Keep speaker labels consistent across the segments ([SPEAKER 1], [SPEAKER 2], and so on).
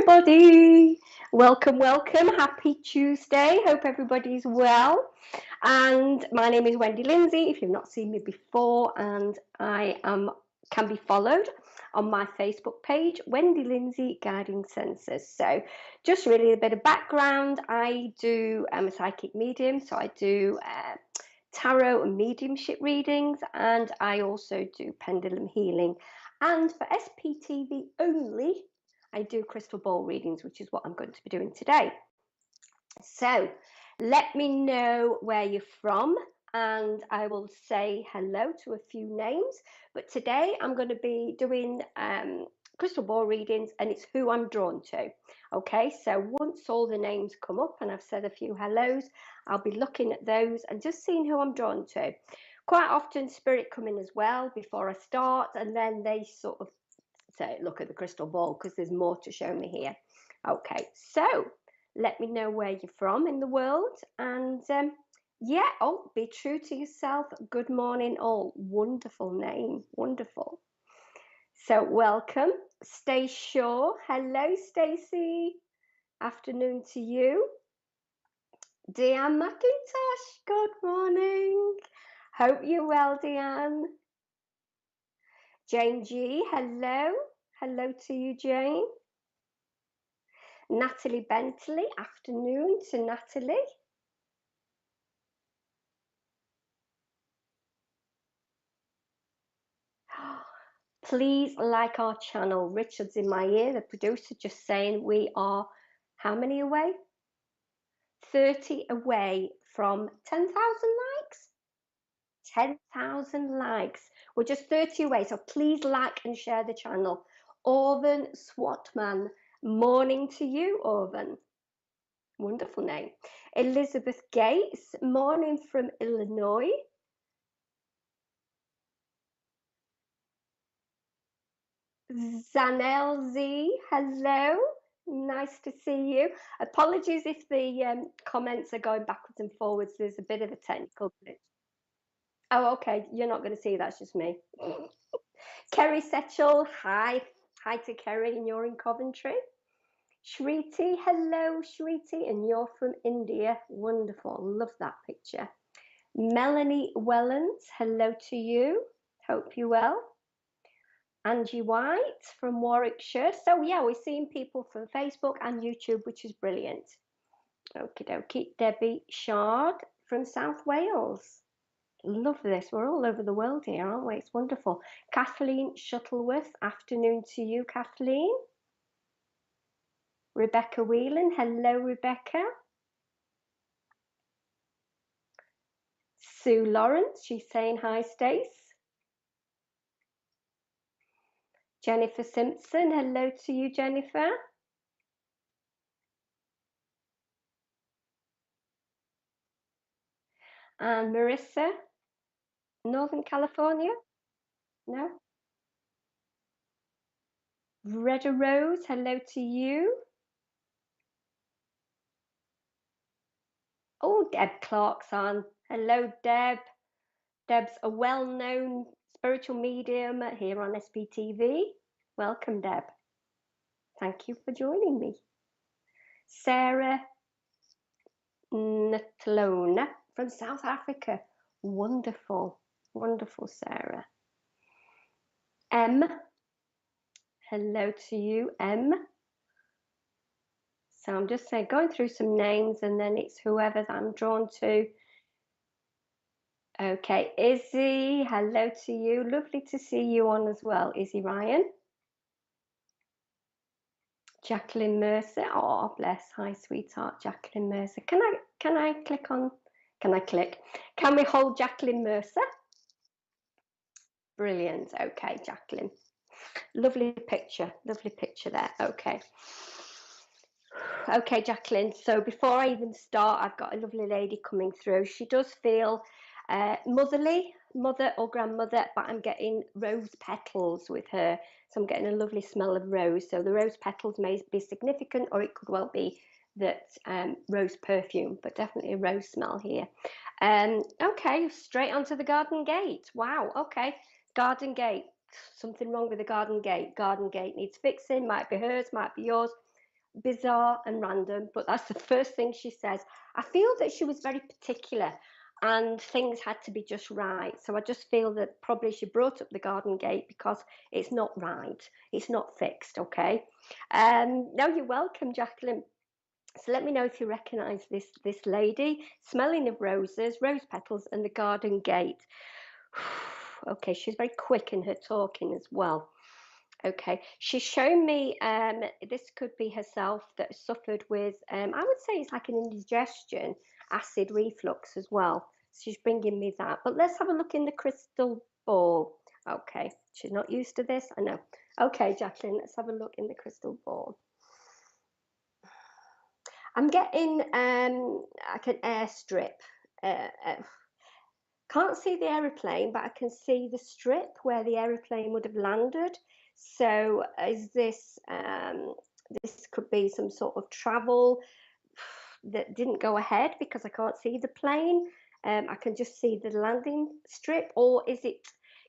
[SPEAKER 1] everybody. Welcome, welcome. Happy Tuesday. Hope everybody's well. And my name is Wendy Lindsay, if you've not seen me before, and I can be followed on my Facebook page, Wendy Lindsay Guiding Senses. So just really a bit of background. I do, I'm a psychic medium, so I do tarot and mediumship readings, and I also do pendulum healing. And for SPTV only, I do crystal ball readings, which is what I'm going to be doing today. So let me know where you're from and I will say hello to a few names. But today I'm going to be doing crystal ball readings, and it's who I'm drawn to. Okay, so once all the names come up and I've said a few hellos, I'll be looking at those and just seeing who I'm drawn to. Quite often spirit come in as well before I start, and then they sort of say, look at the crystal ball, because there's more to show me here. Okay, so let me know where you're from in the world, and yeah, oh, be true to yourself. Good morning all. Wonderful name, wonderful. So welcome. Stay sure. Hello, Stacey. Afternoon to you. Deanne McIntosh, good morning. Hope you're well, Deanne. Jane G, hello. Hello to you, Jane. Natalie Bentley, afternoon to Natalie. Please like our channel. Richard's in my ear, the producer, just saying we are how many away? 30 away from 10,000 likes. 10,000 likes. We're just 30 away, so please like and share the channel. Orvan Swatman, morning to you, Orvan. Wonderful name. Elizabeth Gates, morning from Illinois. Zanel Z, hello, nice to see you. Apologies if the comments are going backwards and forwards, there's a bit of a technical glitch. Oh, okay, you're not going to see, that's just me. Kerry Setchell, hi to Kerry, and you're in Coventry. Shriti, hello Shriti, and you're from India, wonderful, love that picture. Melanie Wellens, hello to you, hope you're well. Angie White from Warwickshire. So yeah, we're seeing people from Facebook and YouTube, which is brilliant. Okie dokie. Debbie Shard from South Wales. Love this. We're all over the world here, aren't we? It's wonderful. Kathleen Shuttleworth, afternoon to you, Kathleen. Rebecca Whelan, hello, Rebecca. Sue Lawrence, she's saying hi, Stace. Jennifer Simpson, hello to you, Jennifer. And Marissa, Northern California? No? Reda Rose, hello to you. Oh, Deb Clark's on. Hello, Deb. Deb's a well-known spiritual medium here on SPTV. Welcome, Deb. Thank you for joining me. Sarah Natlona from South Africa. Wonderful, wonderful, Sarah. M. Hello to you, M. So I'm just saying, going through some names, and then it's whoever that I'm drawn to. Okay, Izzy, hello to you. Lovely to see you on as well, Izzy Ryan. Jacqueline Mercer. Oh, bless. Hi, sweetheart, Jacqueline Mercer. Can I click on? Can I click? Can we hold Jacqueline Mercer? Brilliant. Okay, Jacqueline. Lovely picture there. Okay. Okay, Jacqueline. So before I even start, I've got a lovely lady coming through. She does feel motherly, mother or grandmother, but I'm getting rose petals with her. So I'm getting a lovely smell of rose. So the rose petals may be significant, or it could well be that rose perfume, but definitely a rose smell here. Okay, straight onto the garden gate. Wow, okay, garden gate. Something wrong with the garden gate. Garden gate needs fixing, might be hers, might be yours. bizarre and random, but that's the first thing she says. I feel that she was very particular and things had to be just right. So I just feel that probably she brought up the garden gate because it's not right. It's not fixed, okay? No, you're welcome, Jacqueline. So let me know if you recognise this lady. Smelling of roses, rose petals, and the garden gate. Okay, she's very quick in her talking as well. Okay, she's shown me this could be herself that suffered with, I would say it's like an indigestion, acid reflux as well. She's bringing me that. But let's have a look in the crystal ball. Okay, she's not used to this, I know. Okay, Jacqueline, let's have a look in the crystal ball. I'm getting like an airstrip. Can't see the aeroplane, but I can see the strip where the aeroplane would have landed. So is this, this could be some sort of travel that didn't go ahead because I can't see the plane. I can just see the landing strip, or is it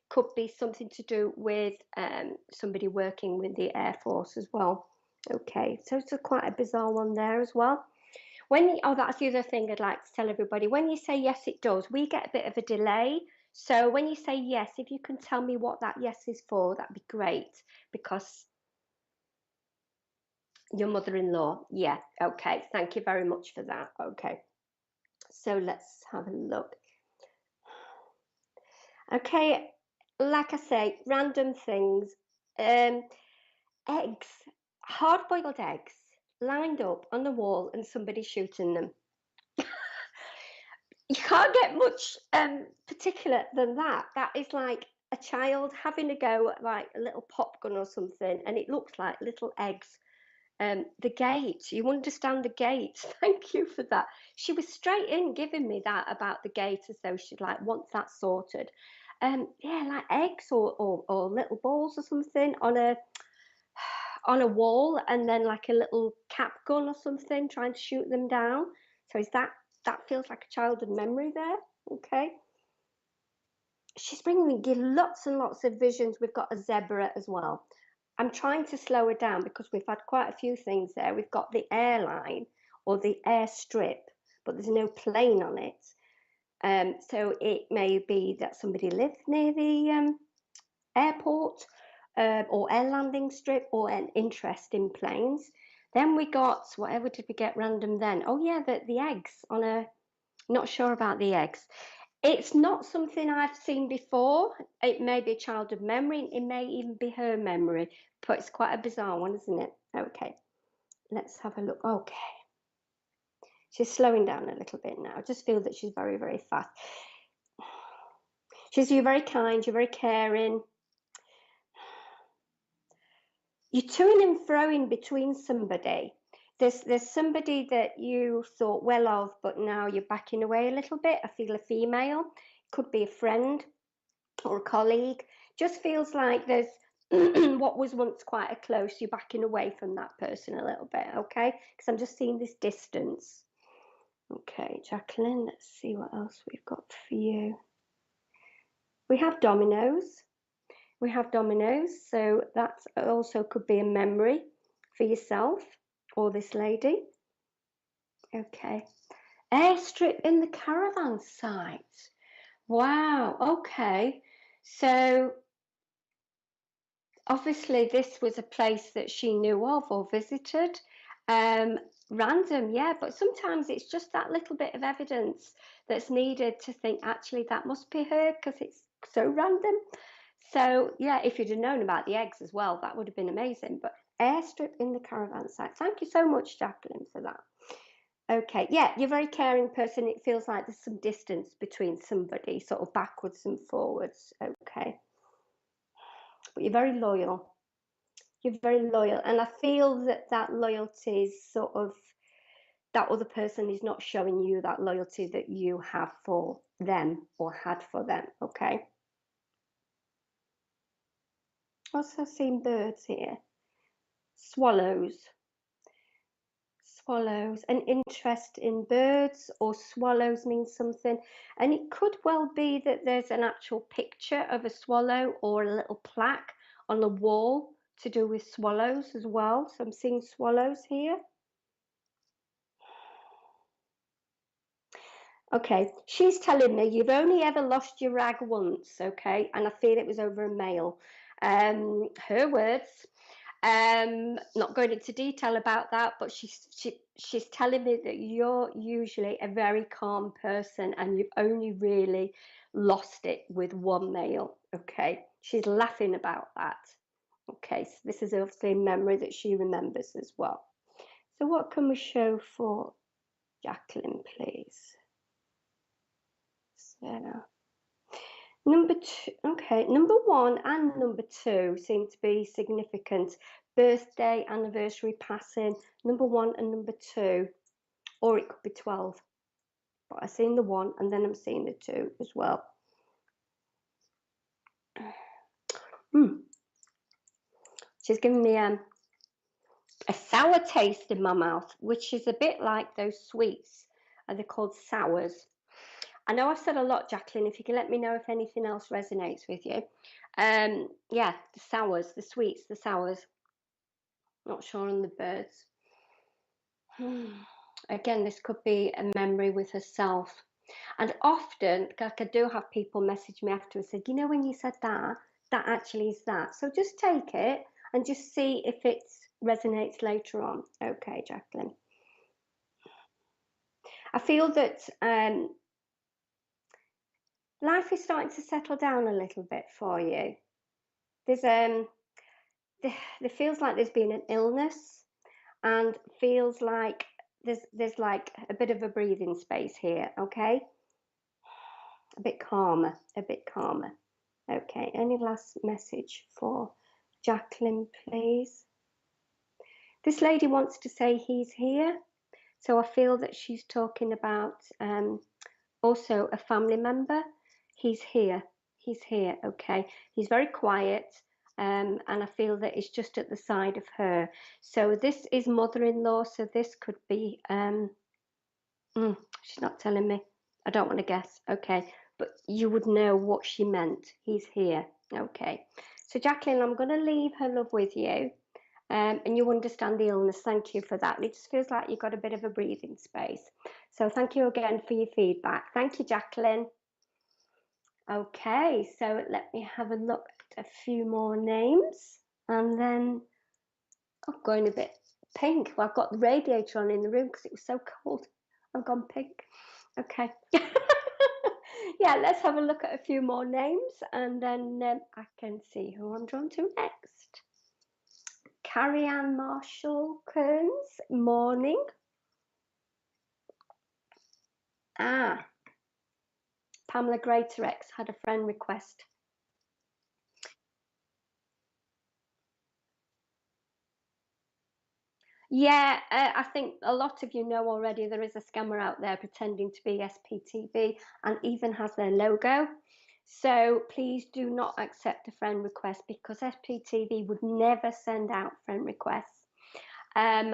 [SPEAKER 1] could be something to do with somebody working with the Air Force as well. Okay, so it's quite a bizarre one there as well. Oh, that's the other thing I'd like to tell everybody. When you say yes, it does, we get a bit of a delay. So when you say yes, if you can tell me what that yes is for, that'd be great, because your mother-in-law. Yeah, okay. Thank you very much for that. Okay. So let's have a look. Okay, like I say, random things. Eggs, hard-boiled eggs, lined up on the wall and somebody shooting them. You can't get much particular than that. That is like a child having a go at like a little pop gun or something, and it looks like little eggs. The gate, you understand the gate. Thank you for that. She was straight in giving me that about the gate, as though she'd like want that sorted. Yeah, like eggs or little balls or something on a wall, and then like a little cap gun or something trying to shoot them down. So is that feels like a childhood memory there? Okay. She's bringing me lots and lots of visions. We've got a zebra as well. I'm trying to slow her down because we've had quite a few things there. We've got the airline or the airstrip, but there's no plane on it. So it may be that somebody lives near the airport or air landing strip, or an interest in planes. Then we got, whatever did we get random then? Oh yeah, the eggs on a, not sure about the eggs. It's not something I've seen before. It may be a childhood memory. It may even be her memory, but it's quite a bizarre one, isn't it? Okay, let's have a look. Okay, she's slowing down a little bit now. I just feel that she's very, very fast. You're very kind, you're very caring. You're toing and froing between somebody. There's somebody that you thought well of, but now you're backing away a little bit. I feel a female. Could be a friend or a colleague. Just feels like there's what was once quite a close, you're backing away from that person a little bit, okay? Because I'm just seeing this distance. Okay, Jacqueline, let's see what else we've got for you. We have dominoes. We have dominoes, so that also could be a memory for yourself or this lady. Okay. Airstrip in the caravan site. Wow, okay. So obviously this was a place that she knew of or visited. Random, yeah, but sometimes it's just that little bit of evidence that's needed to think, actually, that must be her, because it's so random. So yeah, if you'd have known about the eggs as well, that would have been amazing. But airstrip in the caravan site. Thank you so much, Jacqueline, for that. Okay, yeah, you're a very caring person. It feels like there's some distance between somebody, sort of backwards and forwards. Okay. But you're very loyal. You're very loyal. And I feel that that loyalty is sort of, that other person is not showing you that loyalty that you have for them or had for them. Okay. Also seen birds here. Swallows. Swallows. An interest in birds or swallows means something. And it could well be that there's an actual picture of a swallow or a little plaque on the wall to do with swallows as well. So I'm seeing swallows here. Okay, she's telling me you've only ever lost your rag once, okay, and I feel it was over a male. Her words. Not going into detail about that, but she's telling me that you're usually a very calm person and you've only really lost it with one male. Okay, she's laughing about that. Okay, so this is obviously a memory that she remembers as well. So what can we show for Jacqueline, please? So number two, okay, number one and number two seem to be significant. Birthday, anniversary, passing, number one and number two, or it could be 12. But I've seen the one and then I'm seeing the two as well. She's giving me a sour taste in my mouth, which is a bit like those sweets. They're called sours. I know I've said a lot, Jacqueline, if you can let me know if anything else resonates with you. Yeah, the sours, the sweets, the sours. Not sure on the birds. Again, this could be a memory with herself. And often, like I do have people message me after and say, you know, when you said that, that actually is that. So just take it and just see if it resonates later on. Okay, Jacqueline. I feel that life is starting to settle down a little bit for you. There's there feels like there's been an illness, and feels like there's like a bit of a breathing space here. Okay, a bit calmer, a bit calmer. Okay, any last message for Jacqueline, please? This lady wants to say he's here, so I feel that she's talking about also a family member. He's here, okay. He's very quiet, and I feel that it's just at the side of her. So this is mother-in-law, so this could be, she's not telling me. I don't want to guess, okay. But you would know what she meant. He's here, okay. So Jacqueline, I'm going to leave her love with you. And you understand the illness. Thank you for that. It just feels like you've got a bit of a breathing space. So thank you again for your feedback. Thank you, Jacqueline. Okay, so let me have a look at a few more names. And then, I'm going a bit pink. Well, I've got the radiator on in the room because it was so cold. I've gone pink. Okay. Yeah, let's have a look at a few more names and then I can see who I'm drawn to next. Carrie Ann Marshall Kearns, morning. Pamela Greatorex had a friend request. Yeah, I think a lot of you know already there is a scammer out there pretending to be SPTV and even has their logo. So please do not accept a friend request because SPTV would never send out friend requests.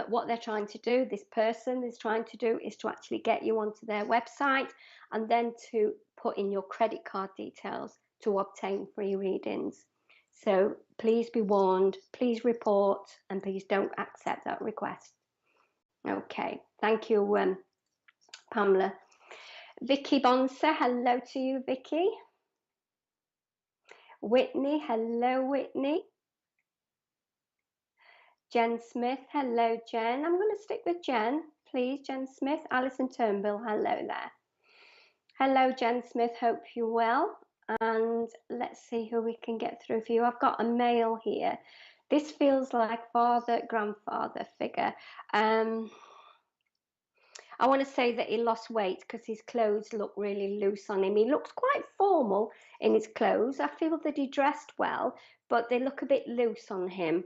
[SPEAKER 1] What they're trying to do, this person is trying to do, is to actually get you onto their website and then to put in your credit card details to obtain free readings. So please be warned, please report, and please don't accept that request. Okay, thank you, Pamela. Vicky Bonser, hello to you, Vicky. Whitney, hello, Whitney. Jen Smith, hello, Jen. I'm going to stick with Jen, please. Jen Smith, Alison Turnbull, hello there. Hello, Jen Smith, hope you're well. And let's see who we can get through for you. I've got a male here. This feels like father, grandfather figure. I want to say that he lost weight because his clothes look really loose on him. He looks quite formal in his clothes. I feel that he dressed well, but they look a bit loose on him.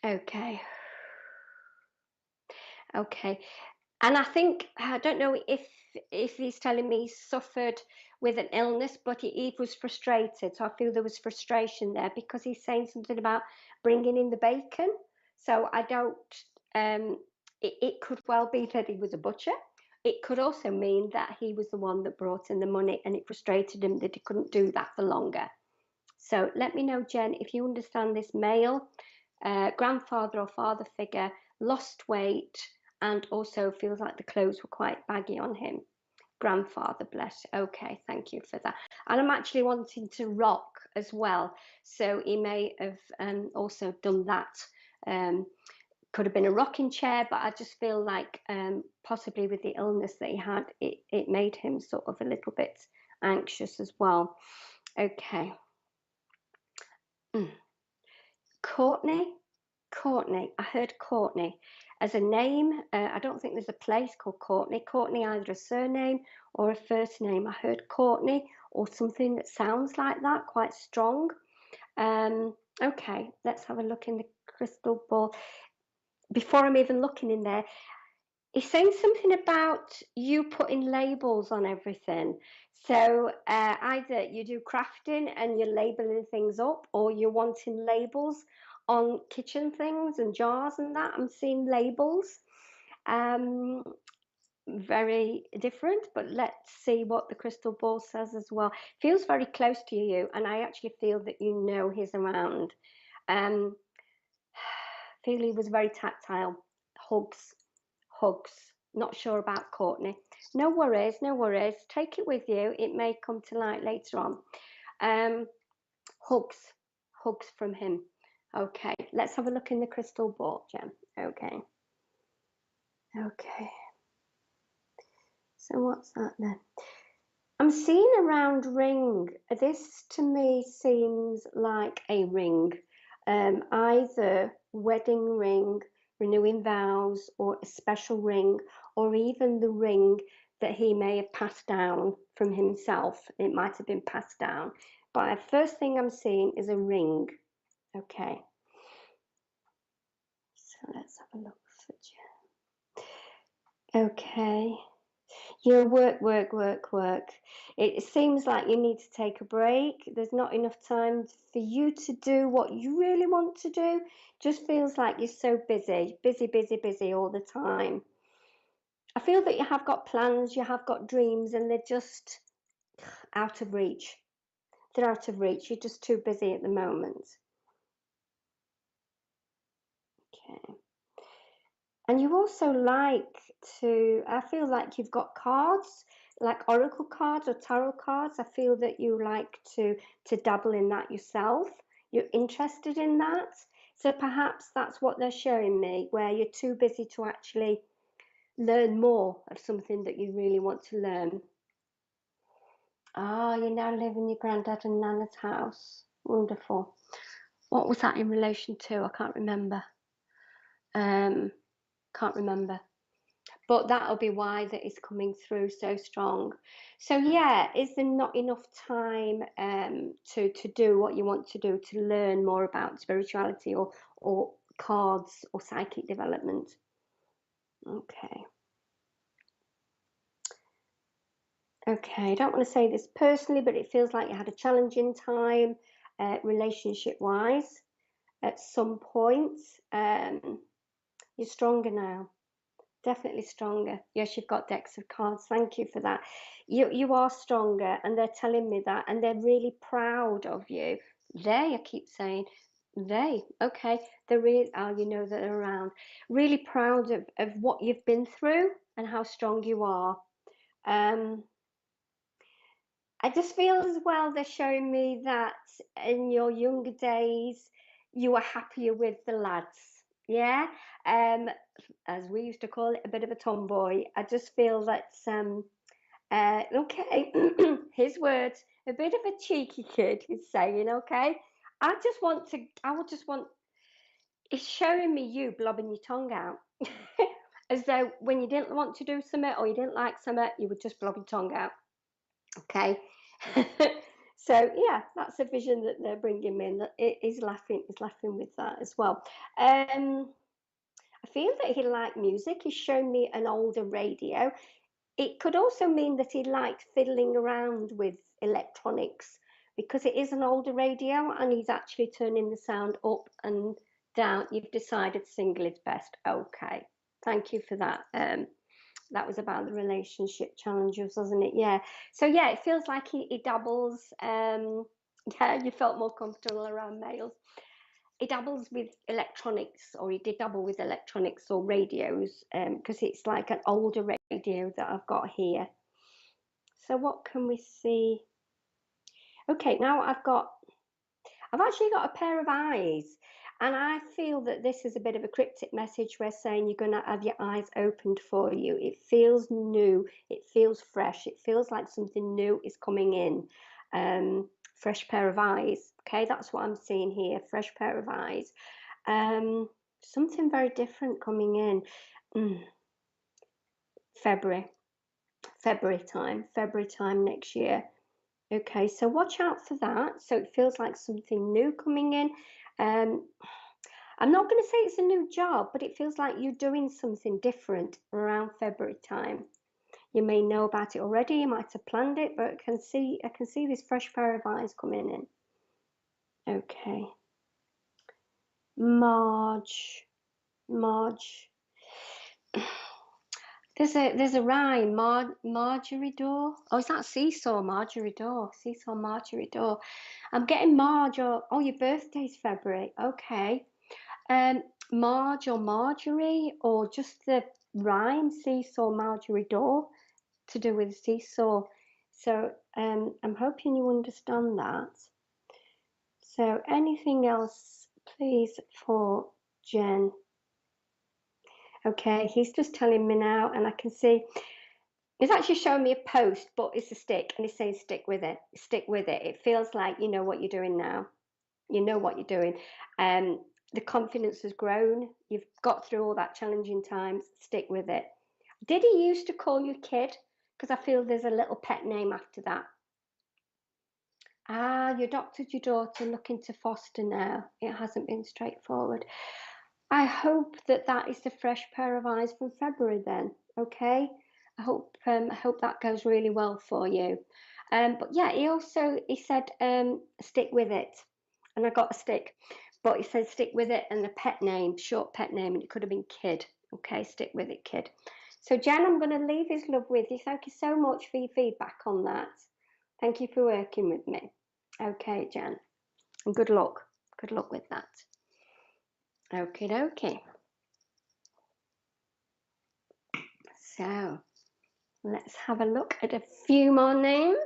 [SPEAKER 1] Okay. Okay. And I think, I don't know if he's telling me he suffered with an illness, but he was frustrated. So I feel there was frustration there because he's saying something about bringing in the bacon. So I don't, it could well be that he was a butcher. It could also mean that he was the one that brought in the money and it frustrated him that he couldn't do that for longer. So let me know, Jen, if you understand this male, grandfather or father figure, lost weight, and also feels like the clothes were quite baggy on him. Grandfather, bless. Okay, thank you for that. And I'm actually wanting to rock as well, so he may have also done that. Could have been a rocking chair, but I just feel like possibly with the illness that he had, it made him sort of a little bit anxious as well. Okay. Courtney, I heard Courtney as a name. I don't think there's a place called Courtney. Courtney, either a surname or a first name. I heard Courtney or something that sounds like that, quite strong. Okay, let's have a look in the crystal ball. Before I'm even looking in there, he's saying something about you putting labels on everything. So either you do crafting and you're labeling things up, or you're wanting labels on kitchen things and jars and that. I'm seeing labels. Very different, but let's see what the crystal ball says as well. Feels very close to you, and I actually feel that you know he's around. Feel he was very tactile. Hugs. Not sure about Courtney. No worries, no worries. Take it with you. It may come to light later on. Hugs from him. Okay, let's have a look in the crystal ball, Jem. Okay. So what's that then? I'm seeing a round ring. This to me seems like a ring. Either wedding ring, renewing vows, or a special ring, or even the ring that he may have passed down from himself. It might have been passed down. But the first thing I'm seeing is a ring. Okay. So let's have a look for Jen. Okay. Yeah, work. It seems like you need to take a break. There's not enough time for you to do what you really want to do. Just feels like you're so busy all the time. I feel that you have got plans, you have got dreams, and they're just out of reach. They're out of reach. You're just too busy at the moment. Okay. And you also like to, I feel like you've got cards, like oracle cards or tarot cards. I feel that you like to dabble in that yourself. You're interested in that. So perhaps that's what they're showing me, where you're too busy to actually learn more of something that you really want to learn. Ah, you now live in your granddad and nana's house. Wonderful. What was that in relation to? I can't remember. Can't remember. But that'll be why that is coming through so strong. So yeah, is there not enough time to do what you want to do, to learn more about spirituality or cards or psychic development? Okay. I don't want to say this personally, but it feels like you had a challenging time relationship wise at some point. You're stronger now. Definitely stronger. Yes, you've got decks of cards. Thank you for that. You are stronger, and they're telling me that, and they're really proud of you. I keep saying they. Okay, they're really. Oh, you know that they're around. Really proud of what you've been through and how strong you are. I just feel as well they're showing me that in your younger days you were happier with the lads. Yeah. As we used to call it, a bit of a tomboy. I just feel that okay, his words, a bit of a cheeky kid is saying, okay, I would just want, it's showing me you blobbing your tongue out. As though when you didn't want to do something or you didn't like something, you would just blob your tongue out. Okay. So yeah, that's a vision that they're bringing in. That it is laughing with that as well. I feel that he liked music. He's shown me an older radio. It could also mean that he liked fiddling around with electronics, because it is an older radio and he's actually turning the sound up and down. You've decided single is best. Okay, thank you for that. That was about the relationship challenges, wasn't it? Yeah. So yeah, it feels like he dabbles Yeah, you felt more comfortable around males. He dabbles with electronics, or he did dabble with electronics or radios, because it's like an older radio that I've got here. So what can we see? Okay, now I've actually got a pair of eyes, and I feel that this is a bit of a cryptic message. We're saying you're going to have your eyes opened for you. It feels new, it feels fresh, it feels like something new is coming in. Fresh pair of eyes. Okay, that's what I'm seeing here. Fresh pair of eyes. Something very different coming in. February time next year. Okay, so watch out for that. So it feels like something new coming in. I'm not going to say it's a new job, but it feels like you're doing something different around February time. You may know about it already, you might have planned it, but I can see this fresh pair of eyes coming in. Okay. Marge. There's a rhyme, Marjorie Door. Oh, is that Seesaw Marjorie Door? Seesaw Marjorie Door. I'm getting Marge, or oh, your birthday's February. Okay. Marge or Marjorie, or just the rhyme Seesaw Marjorie Door, to do with seesaw. So I'm hoping you understand that. So anything else, please, for Jen? Okay, he's just telling me now, and I can see it's actually showing me a post, but it's a stick, and it's saying stick with it. Stick with it. It feels like you know what you're doing now. You know what you're doing. The confidence has grown. You've got through all that challenging times. Stick with it. Did he used to call you kid? Because I feel there's a little pet name after that. Ah, you adopted your daughter, looking to foster now. It hasn't been straightforward. I hope that is the fresh pair of eyes from February then, okay? I hope that goes really well for you. But yeah, he said stick with it, and I got a stick, but he said stick with it and the pet name, short pet name, and it could have been Kid. Okay, stick with it, Kid. So Jen, I'm going to leave his love with you. Thank you so much for your feedback on that. Thank you for working with me. Okay, Jen, and good luck. Good luck with that. Okie dokie. So let's have a look at a few more names.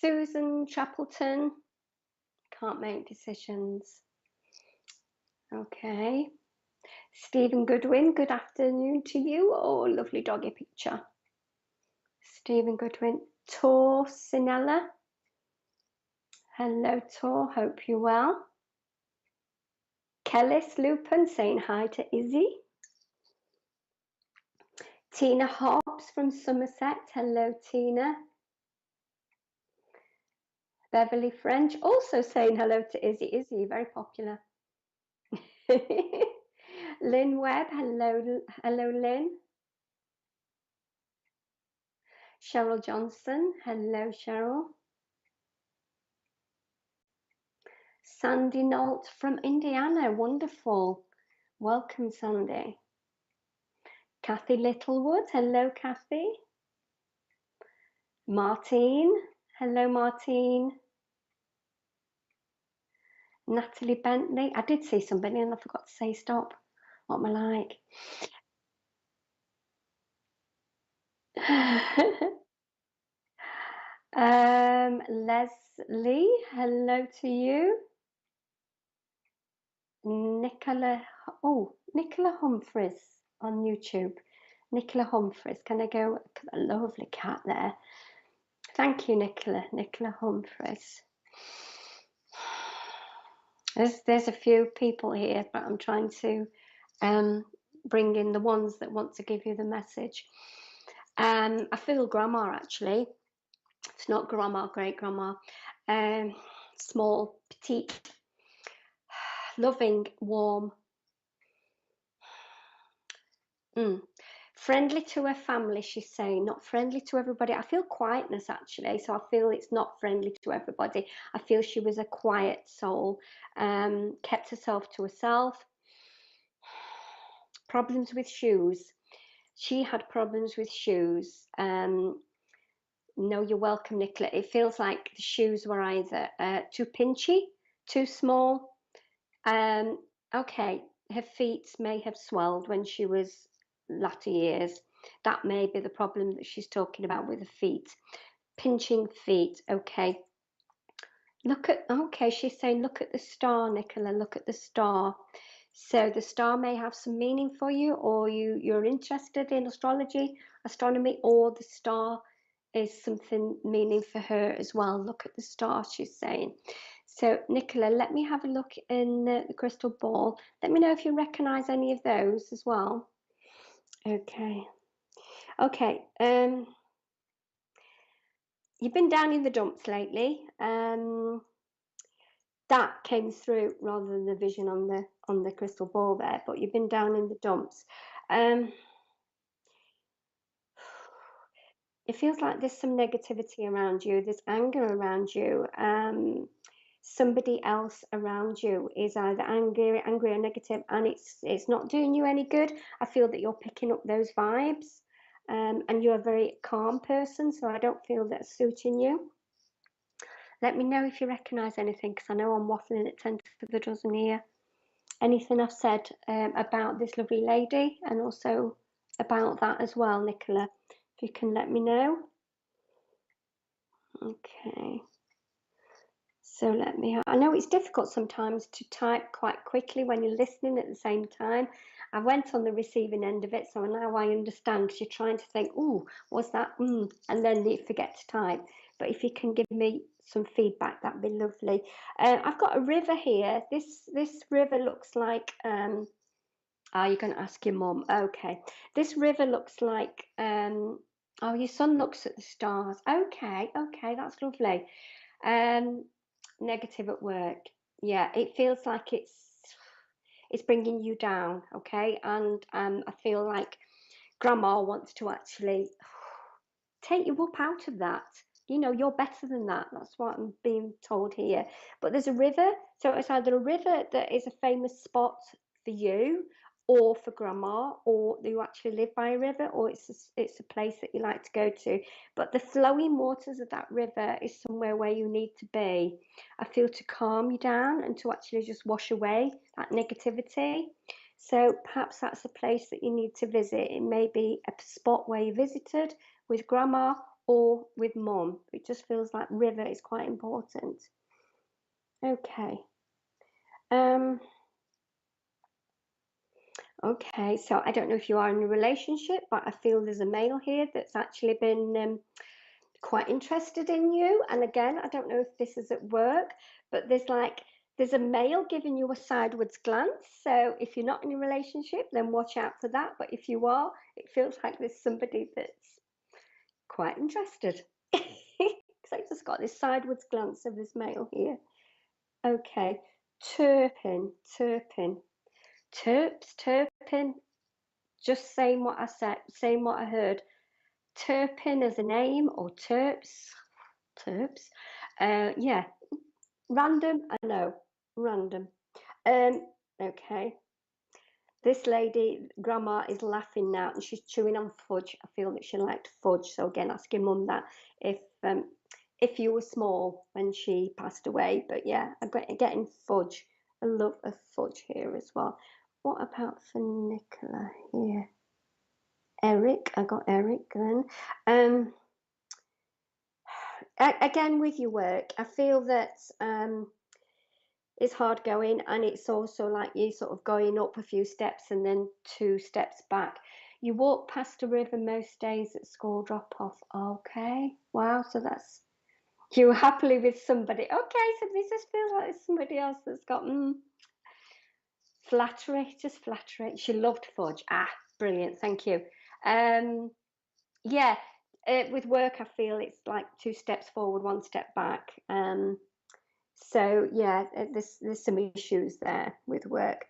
[SPEAKER 1] Susan Chapelton, can't make decisions. Okay. Stephen Goodwin, good afternoon to you. Oh, lovely doggy picture. Stephen Goodwin. Tor Sinella. Hello, Tor. Hope you're well. Kellis Lupin saying hi to Izzy. Tina Hobbs from Somerset. Hello, Tina. Beverly French also saying hello to Izzy. Izzy, very popular. Lynn Webb. Hello, Lynn. Cheryl Johnson. Hello, Cheryl. Sandy Nault from Indiana. Wonderful. Welcome, Sandy. Kathy Littlewood. Hello, Kathy. Martine. Hello, Martine. Natalie Bentley. I did see somebody and I forgot to say stop. What am I like? Leslie. Hello to you. Nicola Humphreys on YouTube. Nicola Humphreys. Can I go? A lovely cat there. Thank you, Nicola Humphreys. There's a few people here, but I'm trying to bring in the ones that want to give you the message. I feel grandma, actually. It's not grandma, great grandma. Small, petite, loving, warm. Friendly to her family, she's saying, not friendly to everybody. I feel quietness, actually, so I feel it's not friendly to everybody. I feel she was a quiet soul, kept herself to herself. Problems with shoes. She had problems with shoes. No, you're welcome, Nicola. It feels like the shoes were either too pinchy, too small. Um, okay, her feet may have swelled when she was latter years. That may be the problem that she's talking about with the feet. Pinching feet, okay. Okay, she's saying, look at the star, Nicola, look at the star. So the star may have some meaning for you, or you're interested in astrology, astronomy, or the star is something meaning for her as well. Look at the star, she's saying. So Nicola, let me have a look in the crystal ball. Let me know if you recognize any of those as well. Okay. Okay. You've been down in the dumps lately. That came through rather than the vision on the crystal ball there, but you've been down in the dumps. It feels like there's some negativity around you, there's anger around you. Somebody else around you is either angry or negative, and it's not doing you any good. I feel that you're picking up those vibes, and you're a very calm person, so I don't feel that's suiting you. Let me know if you recognise anything, because I know I'm waffling at 10 to the dozen here. Anything I've said about this lovely lady, and also about that as well, Nicola, if you can let me know. Okay. So I know it's difficult sometimes to type quite quickly when you're listening at the same time. I went on the receiving end of it, so now I understand, because you're trying to think, oh, what's that? And then you forget to type. But if you can give me some feedback, that'd be lovely. I've got a river here. This river looks like, you're going to ask your mum. Okay. This river looks like, oh, your son looks at the stars. Okay, that's lovely. Negative at work. Yeah, it feels like it's bringing you down, okay? And I feel like grandma wants to actually take you up out of that. You know, you're better than that. That's what I'm being told here. But there's a river, so it's either a river that is a famous spot for you, or for grandma, or you actually live by a river, or it's a place that you like to go to. But the flowing waters of that river is somewhere where you need to be. I feel, to calm you down and to actually just wash away that negativity. So perhaps that's a place that you need to visit. It may be a spot where you visited with grandma or with mum. It just feels like river is quite important. Okay. Okay, so I don't know if you are in a relationship, but I feel there's a male here that's actually been quite interested in you. And again, I don't know if this is at work, but there's a male giving you a sideways glance. So if you're not in a relationship, then watch out for that. But if you are, it feels like there's somebody that's quite interested. Because I just got this sideways glance of this male here. Okay, terpin. Terpin. Just saying what I said, saying what I heard. Terpin as a name, or terps. Yeah, random. I know, random. Okay. This lady, grandma, is laughing now, and she's chewing on fudge. I feel that she liked fudge. So again, ask your mum that if you were small when she passed away. But yeah, I'm getting fudge. I love a fudge here as well. What about for Nicola here? Eric, I got Eric then. Again, with your work, I feel that it's hard going, and it's also like you sort of going up a few steps and then 2 steps back. You walk past a river most days at school drop off. Okay, wow, so that's, you're happily with somebody. Okay, so this just feels like it's somebody else that's got flattery, just flattery. She loved fudge. Brilliant, thank you. Yeah, with work, I feel it's like 2 steps forward, 1 step back. So yeah, there's some issues there with work.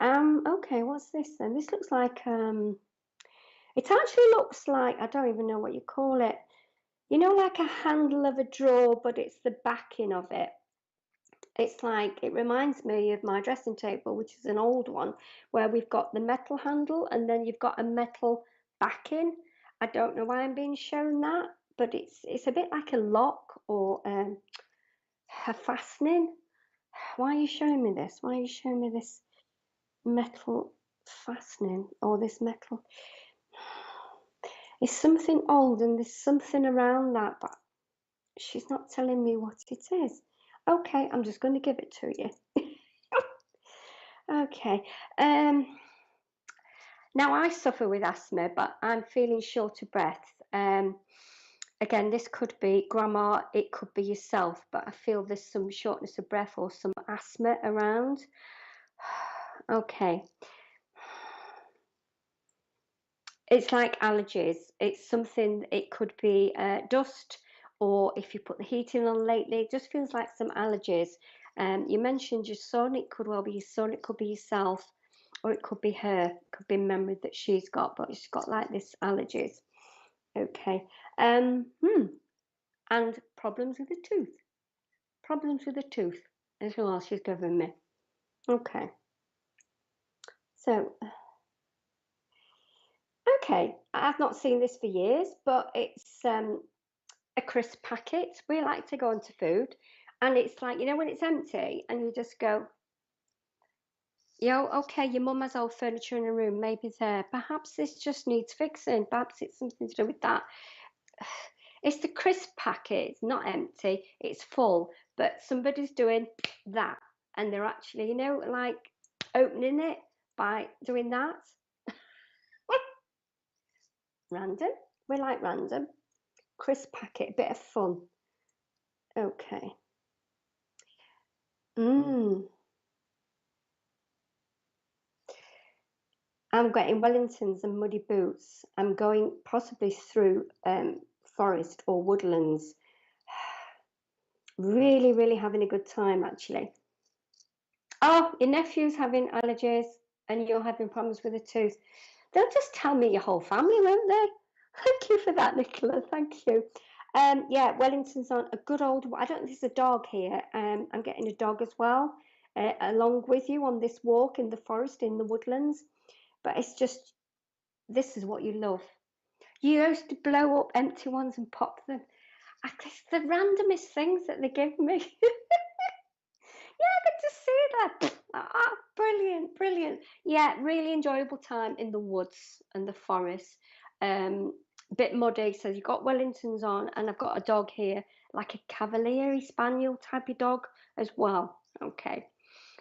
[SPEAKER 1] Okay, what's this then? This looks like it actually looks like, I don't even know what you call it. You know, like a handle of a drawer, but it's the backing of it. It's like, it reminds me of my dressing table, which is an old one, where we've got the metal handle and then you've got a metal backing. I don't know why I'm being shown that, but it's a bit like a lock or a fastening. Why are you showing me this? Why are you showing me this metal fastening or this metal? It's something old and there's something around that, but she's not telling me what it is. Okay, I'm just going to give it to you. Okay. Now I suffer with asthma, but I'm feeling short of breath. Again, this could be grandma, it could be yourself, but I feel there's some shortness of breath or some asthma around. Okay. It's like allergies. It's something, it could be dust, or if you put the heating on lately, it just feels like some allergies. You mentioned your son, it could well be your son, it could be yourself, or it could be her, it could be memory that she's got, but she's got like this allergies. Okay. And problems with the tooth. Problems with the tooth is all she's given me. Okay. So, okay, I've not seen this for years, but it's a crisp packet. We like to go into food, and it's like, you know, when it's empty and you just go, yo, okay, your mum has old furniture in her room, maybe there. Perhaps this just needs fixing. Perhaps it's something to do with that. It's the crisp packet, it's not empty, it's full, but somebody's doing that, and they're actually, you know, like opening it by doing that. Random. We like random. Crisp packet, a bit of fun. Okay. I'm getting Wellingtons and muddy boots. I'm going possibly through forest or woodlands. Really, really having a good time, actually. Oh, your nephew's having allergies and you're having problems with a tooth. They'll just tell me your whole family, won't they? Thank you for that, Nicola. Thank you. Yeah, Wellington's on a good old. I don't think there's a dog here. I'm getting a dog as well, along with you on this walk in the forest, in the woodlands. But it's just, this is what you love. You used to blow up empty ones and pop them. I guess the randomest things that they give me. Yeah, I get to see that. Brilliant, brilliant. Yeah, really enjoyable time in the woods and the forest. Bit muddy, so you've got Wellingtons on, and I've got a dog here, like a Cavalier Spaniel type of dog as well. Okay,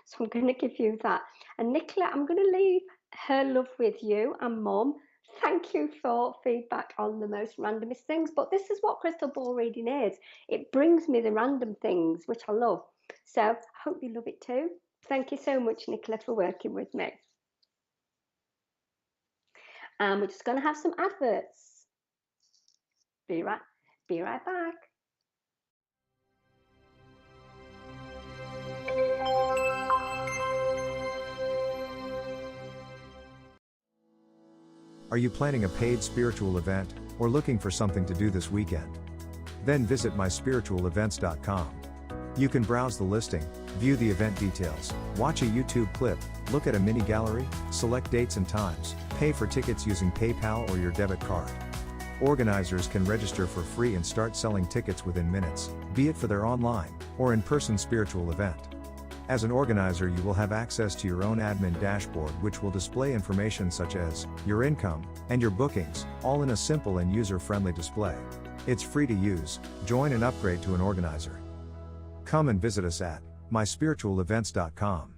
[SPEAKER 1] so I'm going to give you that. And Nicola, I'm going to leave her love with you and Mum. Thank you for feedback on the most randomest things, but this is what crystal ball reading is. It brings me the random things, which I love. So I hope you love it too. Thank you so much, Nicola, for working with me. And we're just going to have some adverts. Be right back.
[SPEAKER 2] Are you planning a paid spiritual event, or looking for something to do this weekend? Then visit myspiritualevents.com. You can browse the listing, view the event details, watch a YouTube clip, look at a mini gallery, select dates and times, pay for tickets using PayPal or your debit card. Organizers can register for free and start selling tickets within minutes, be it for their online or in-person spiritual event. As an organizer, you will have access to your own admin dashboard, which will display information such as your income and your bookings, all in a simple and user-friendly display. It's free to use. Join and upgrade to an organizer. Come and visit us at myspiritualevents.com.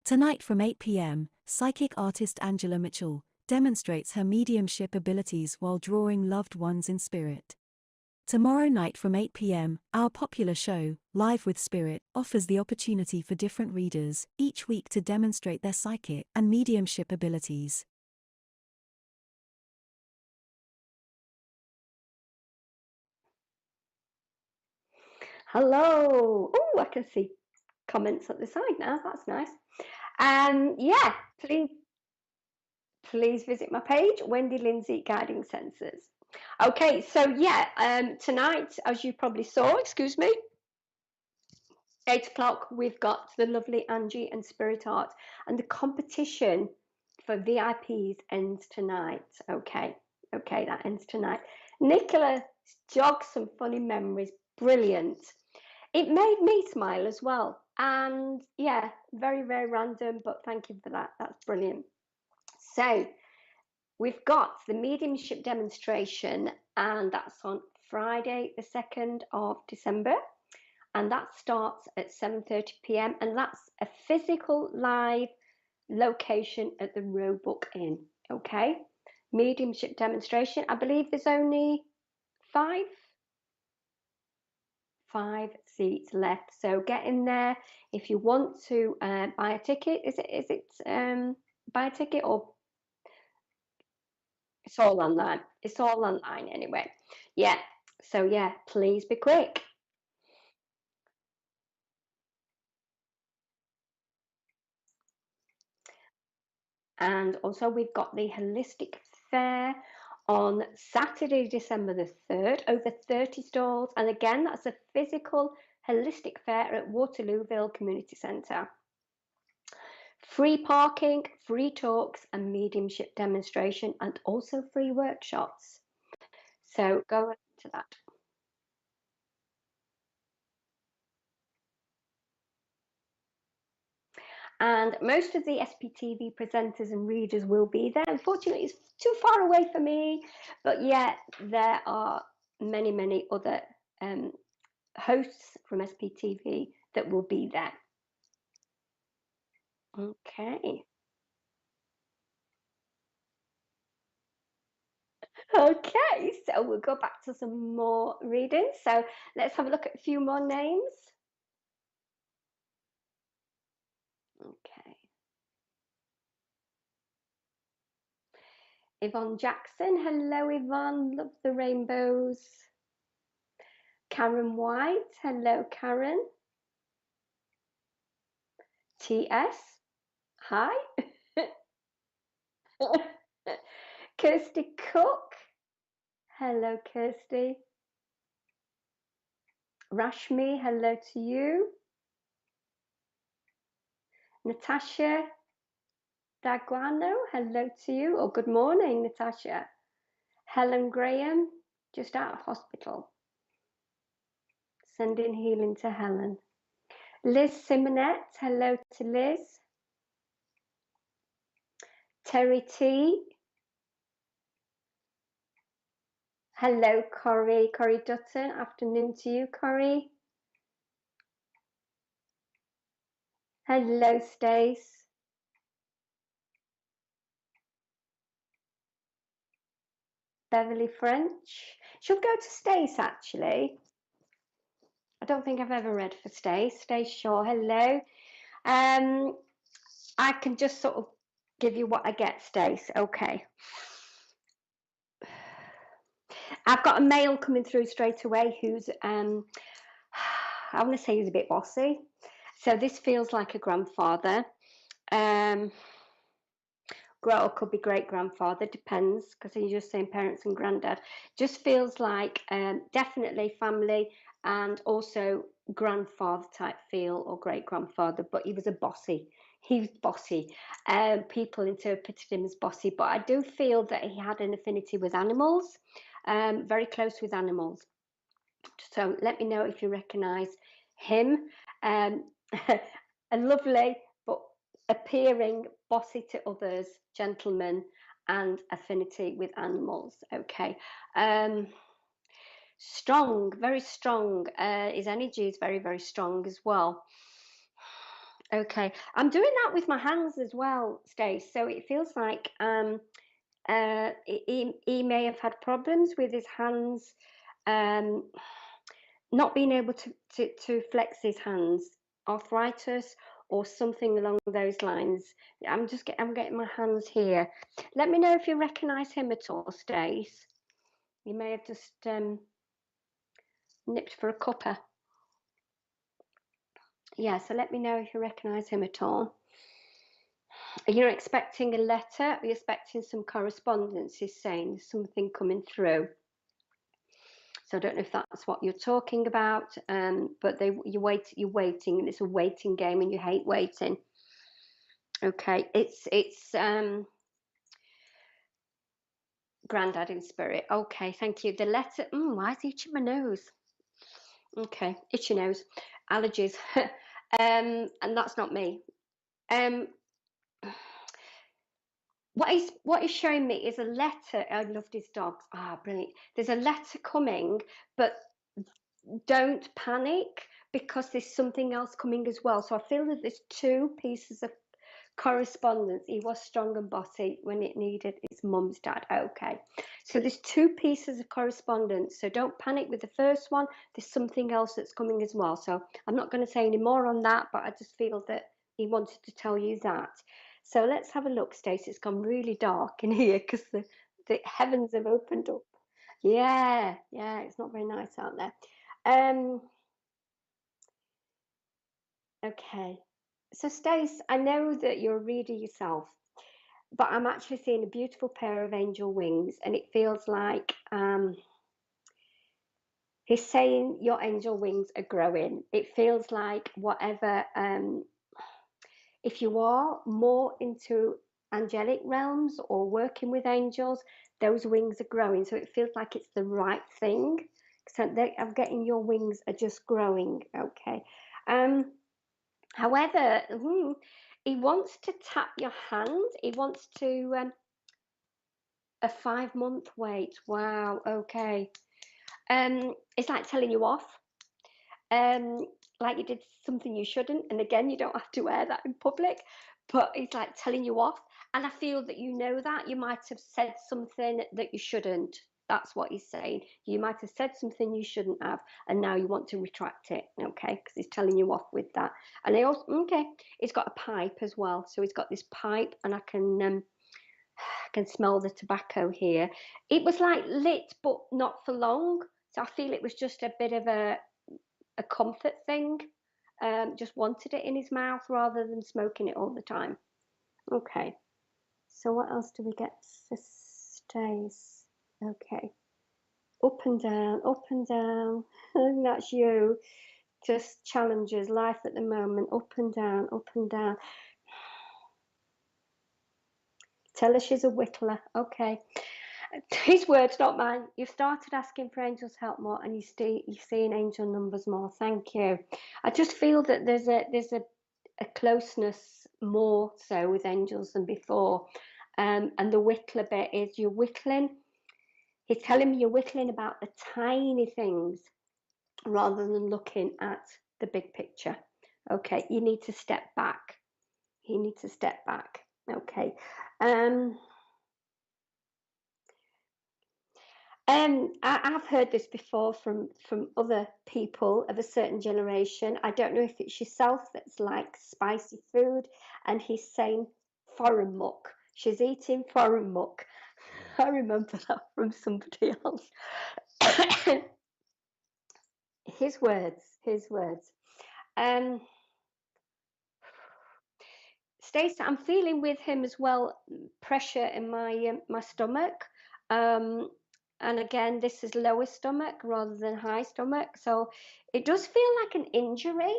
[SPEAKER 3] Tonight from 8 p.m., psychic artist Angela Mitchell demonstrates her mediumship abilities while drawing loved ones in spirit. Tomorrow night from 8 p.m., our popular show, Live with Spirit, offers the opportunity for different readers each week to demonstrate their psychic and mediumship abilities.
[SPEAKER 1] Hello. Oh, I can see comments at the side now. That's nice. Yeah, please visit my page, Wendi Lindsay Guiding Senses. Okay, so yeah, tonight, as you probably saw, excuse me, 8 o'clock, we've got the lovely Angie and Spirit Art, and the competition for VIPs ends tonight. Okay, that ends tonight. Nicola jogged some funny memories. Brilliant. It made me smile as well. And yeah, very, very random, but thank you for that. That's brilliant. So we've got the mediumship demonstration, and that's on Friday, the 2nd of December. And that starts at 7:30 p.m. and that's a physical live location at the Roebuck Inn. Okay, mediumship demonstration. I believe there's only five seats left, so get in there if you want to buy a ticket. Is it buy a ticket, or it's all online? It's all online anyway. Yeah, so yeah, please be quick. And also we've got the Holistic Fair on Saturday, December the 3rd, over 30 stalls. And again, that's a physical holistic fair at Waterlooville Community Centre. Free parking, free talks and mediumship demonstration, and also free workshops. So go to that. And most of the SPTV presenters and readers will be there. Unfortunately, it's too far away for me, but yeah, there are many other hosts from SPTV that will be there. Okay. Okay, so we'll go back to some more reading. So let's have a look at a few more names. Okay. Yvonne Jackson. Hello, Yvonne. Love the rainbows. Karen White. Hello, Karen. TS. Hi. Kirsty Cook. Hello, Kirsty. Rashmi. Hello to you. Natasha Daguano. Hello to you. Or good morning, Natasha. Helen Graham. Just out of hospital. Sending healing to Helen. Liz Simonette. Hello to Liz. Terry T. Hello, Corrie. Corrie Dutton. Afternoon to you, Corrie. Hello, Stace. Beverly French. She'll go to Stace, actually. I don't think I've ever read for Stace. Stace Shaw, hello. I can just sort of give you what I get, Stace. Okay. I've got a mail coming through straight away who's, I want to say he's a bit bossy. So this feels like a grandfather. Or could be great grandfather, depends, because you're just saying parents and granddad. Just feels like definitely family and also grandfather type feel, or great grandfather, but he was a bossy. He was bossy. People interpreted him as bossy, but I do feel that he had an affinity with animals, very close with animals. So let me know if you recognise him. A lovely but appearing bossy to others, gentleman, and affinity with animals. Okay. Strong, very strong. His energy is very, very strong as well. Okay, I'm doing that with my hands as well, Stace. So it feels like he may have had problems with his hands, not being able to flex his hands, arthritis or something along those lines. I'm getting my hands here. Let me know if you recognise him at all, Stace. You may have just nipped for a cuppa. Yeah, so let me know if you recognise him at all. You're expecting a letter, or you're expecting some correspondence, is saying there's something coming through. So I don't know if that's what you're talking about, but you're waiting, and it's a waiting game, and you hate waiting. Okay, it's Grandad in spirit. Okay, thank you. The letter. Why is he itching my nose? Okay, itchy nose, allergies, and that's not me. What is showing me is a letter. I loved his dogs. Brilliant. There's a letter coming, but don't panic, because there's something else coming as well. So I feel that there's two pieces of correspondence. He was strong and bossy when it needed his mum's dad. Okay, so there's two pieces of correspondence, so don't panic with the first one. There's something else that's coming as well. So I'm not going to say any more on that, but I just feel that he wanted to tell you that. So let's have a look, Stacey. It's gone really dark in here because the heavens have opened up. Yeah, it's not very nice out there. Okay, so Stace, I know that you're a reader yourself, but I'm actually seeing a beautiful pair of angel wings, and it feels like he's saying your angel wings are growing. It feels like whatever, if you are more into angelic realms or working with angels, those wings are growing. So it feels like it's the right thing. So I'm getting your wings are just growing. Okay. However, he wants to tap your hand. He wants to a 5-month wait. Wow. Okay. It's like telling you off. Like you did something you shouldn't, and again, you don't have to wear that in public, but it's like telling you off. And I feel that you know that you might have said something that you shouldn't. That's what he's saying. You might have said something you shouldn't have, and now you want to retract it. Okay, because he's telling you off with that. And I also he's got a pipe as well. So he's got this pipe, and I can smell the tobacco here. It was like lit, but not for long. So I feel it was just a bit of a comfort thing. Just wanted it in his mouth rather than smoking it all the time. Okay. So what else do we get for Stace? Okay. Up and down, up and down. That's you. Just challenges life at the moment. Up and down, up and down. Tell her she's a whittler. Okay. His words, not mine. You've started asking for angels' help more, and you're seeing angel numbers more. Thank you. I just feel that there's a closeness more so with angels than before. And the whittler bit is you're whittling. He's telling me you're whittling about the tiny things rather than looking at the big picture. Okay, you need to step back. You need to step back. Okay. I've heard this before from other people of a certain generation. I don't know if it's yourself that's like spicy food, and he's saying foreign muck. She's eating foreign muck. I remember that from somebody else. His words, his words. Stacey, I'm feeling with him as well, pressure in my stomach. And again, this is lower stomach rather than high stomach. So it does feel like an injury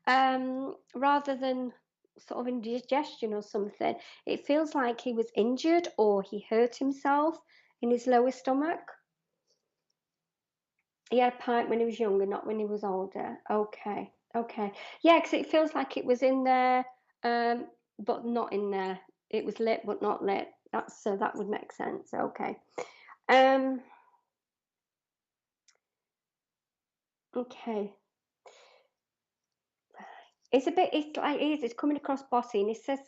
[SPEAKER 1] rather than sort of indigestion or something. It feels like he was injured or he hurt himself in his lower stomach. He had a pipe when he was younger, not when he was older. Okay, okay. Yeah, because it feels like it was in there, but not in there. It was lit, but not lit. That's so that would make sense. Okay. Okay. It's a bit. It's like it's coming across bossy, and he says,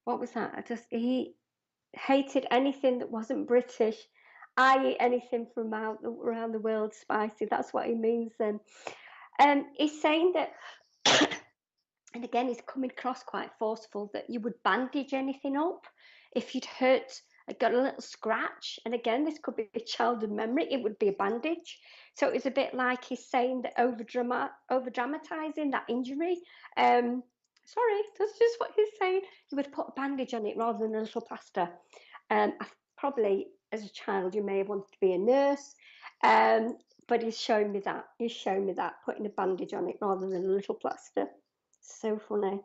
[SPEAKER 1] "What was that?" He hated anything that wasn't British. I eat anything from around the world spicy. That's what he means. He's saying that. And again, he's coming across quite forceful, that you would bandage anything up if you'd hurt, got a little scratch. And again, this could be a childhood memory, it would be a bandage. So it was a bit like he's saying that over dramatizing that injury. Sorry, that's just what he's saying. You would put a bandage on it rather than a little plaster. Probably as a child, you may have wanted to be a nurse. But he's showing me that. He's showing me that, putting a bandage on it rather than a little plaster. So funny.